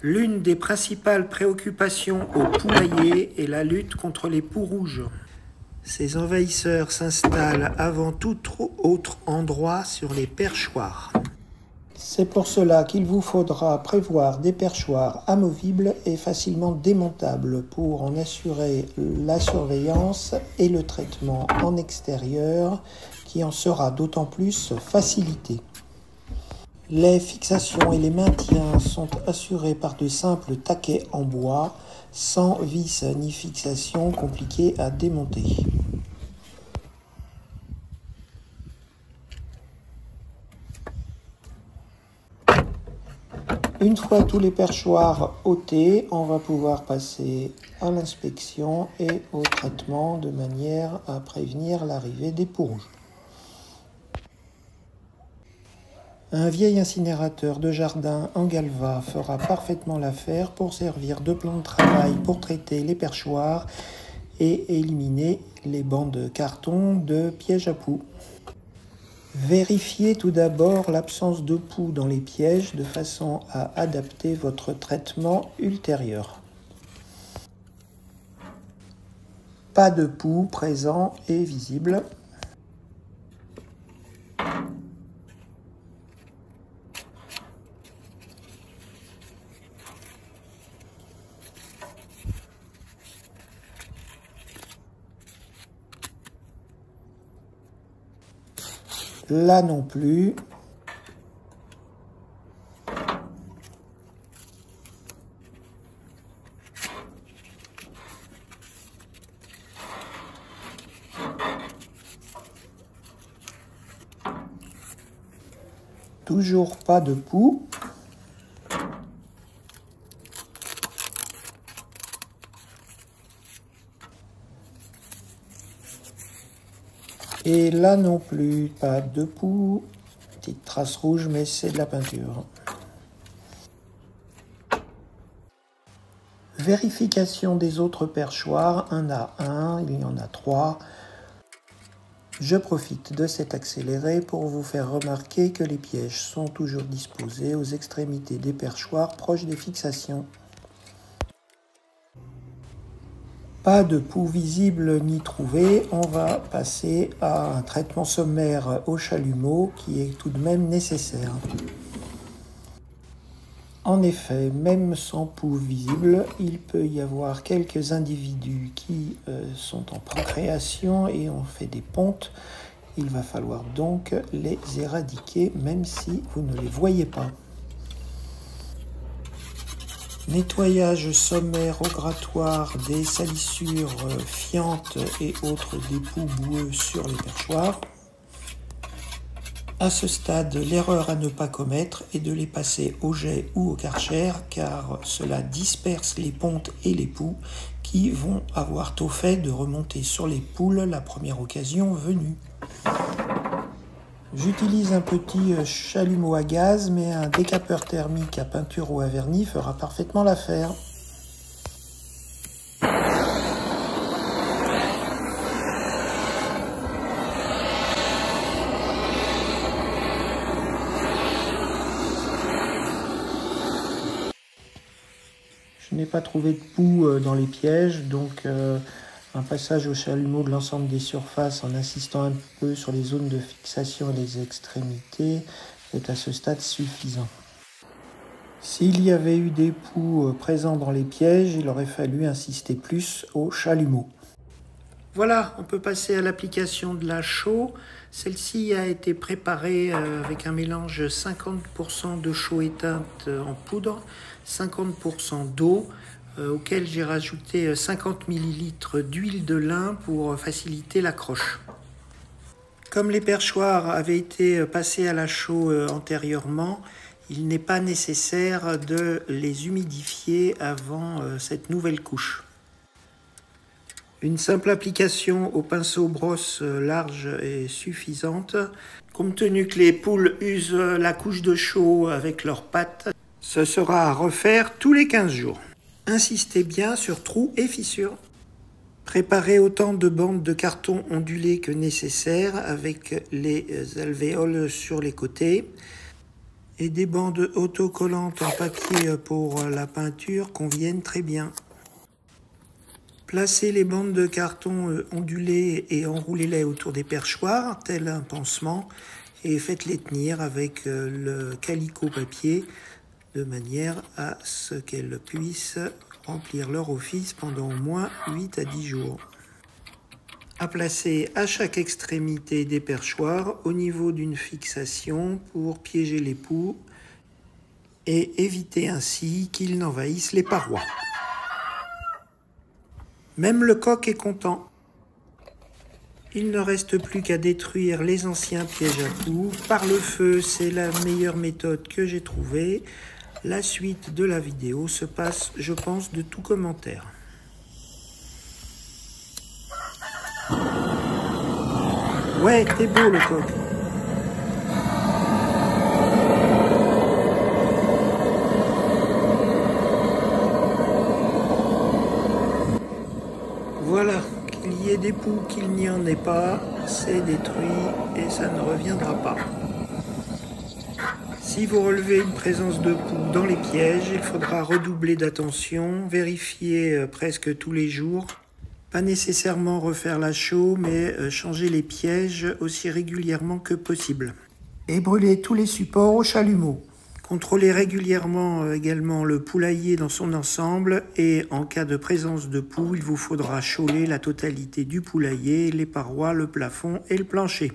L'une des principales préoccupations au poulailler est la lutte contre les poux rouges. Ces envahisseurs s'installent avant tout autre endroit sur les perchoirs. C'est pour cela qu'il vous faudra prévoir des perchoirs amovibles et facilement démontables pour en assurer la surveillance et le traitement en extérieur qui en sera d'autant plus facilité. Les fixations et les maintiens sont assurés par de simples taquets en bois, sans vis ni fixation compliquées à démonter. Une fois tous les perchoirs ôtés, on va pouvoir passer à l'inspection et au traitement de manière à prévenir l'arrivée des poux rouges. Un vieil incinérateur de jardin en galva fera parfaitement l'affaire pour servir de plan de travail pour traiter les perchoirs et éliminer les bancs de carton de pièges à poux. Vérifiez tout d'abord l'absence de poux dans les pièges de façon à adapter votre traitement ultérieur. Pas de poux présent et visible. Là non plus. Toujours pas de poux. Et là non plus, pas de poux. Petite trace rouge, mais c'est de la peinture. Vérification des autres perchoirs, un à un, il y en a 3. Je profite de cet accéléré pour vous faire remarquer que les pièges sont toujours disposés aux extrémités des perchoirs proches des fixations. Pas de poux visible ni trouvé, on va passer à un traitement sommaire au chalumeau qui est tout de même nécessaire. En effet, même sans poux visible, il peut y avoir quelques individus qui sont en procréation et ont fait des pontes. Il va falloir donc les éradiquer même si vous ne les voyez pas. Nettoyage sommaire au grattoir des salissures fiantes et autres dépôts boueux sur les perchoirs. À ce stade, l'erreur à ne pas commettre est de les passer au jet ou au Karcher car cela disperse les pontes et les poux qui vont avoir tôt fait de remonter sur les poules la première occasion venue. J'utilise un petit chalumeau à gaz, mais un décapeur thermique à peinture ou à vernis fera parfaitement l'affaire. Je n'ai pas trouvé de poux dans les pièges, donc un passage au chalumeau de l'ensemble des surfaces en insistant un peu sur les zones de fixation et les extrémités est à ce stade suffisant. S'il y avait eu des poux présents dans les pièges, il aurait fallu insister plus au chalumeau. Voilà, on peut passer à l'application de la chaux. Celle-ci a été préparée avec un mélange 50% de chaux éteinte en poudre, 50% d'eau, auquel j'ai rajouté 50 ml d'huile de lin pour faciliter l'accroche. Comme les perchoirs avaient été passés à la chaux antérieurement, il n'est pas nécessaire de les humidifier avant cette nouvelle couche. Une simple application au pinceau brosse large est suffisante. Compte tenu que les poules usent la couche de chaux avec leurs pattes, ce sera à refaire tous les 15 jours. Insistez bien sur trous et fissures. Préparez autant de bandes de carton ondulées que nécessaire avec les alvéoles sur les côtés. et des bandes autocollantes en papier pour la peinture conviennent très bien. Placez les bandes de carton ondulées et enroulez-les autour des perchoirs, tel un pansement, et faites-les tenir avec le calicot papier de manière à ce qu'elles puissent remplir leur office pendant au moins 8 à 10 jours. À placer à chaque extrémité des perchoirs au niveau d'une fixation pour piéger les poux et éviter ainsi qu'ils n'envahissent les parois. Même le coq est content. Il ne reste plus qu'à détruire les anciens pièges à poux. Par le feu, c'est la meilleure méthode que j'ai trouvée. La suite de la vidéo se passe, je pense, de tout commentaire. Ouais, t'es beau le coq. Voilà, qu'il y ait des poux, qu'il n'y en ait pas, c'est détruit et ça ne reviendra pas. Si vous relevez une présence de poux dans les pièges, il faudra redoubler d'attention, vérifier presque tous les jours. Pas nécessairement refaire la chaux, mais changer les pièges aussi régulièrement que possible. Et brûler tous les supports au chalumeau. Contrôlez régulièrement également le poulailler dans son ensemble et en cas de présence de poux, il vous faudra chauler la totalité du poulailler, les parois, le plafond et le plancher.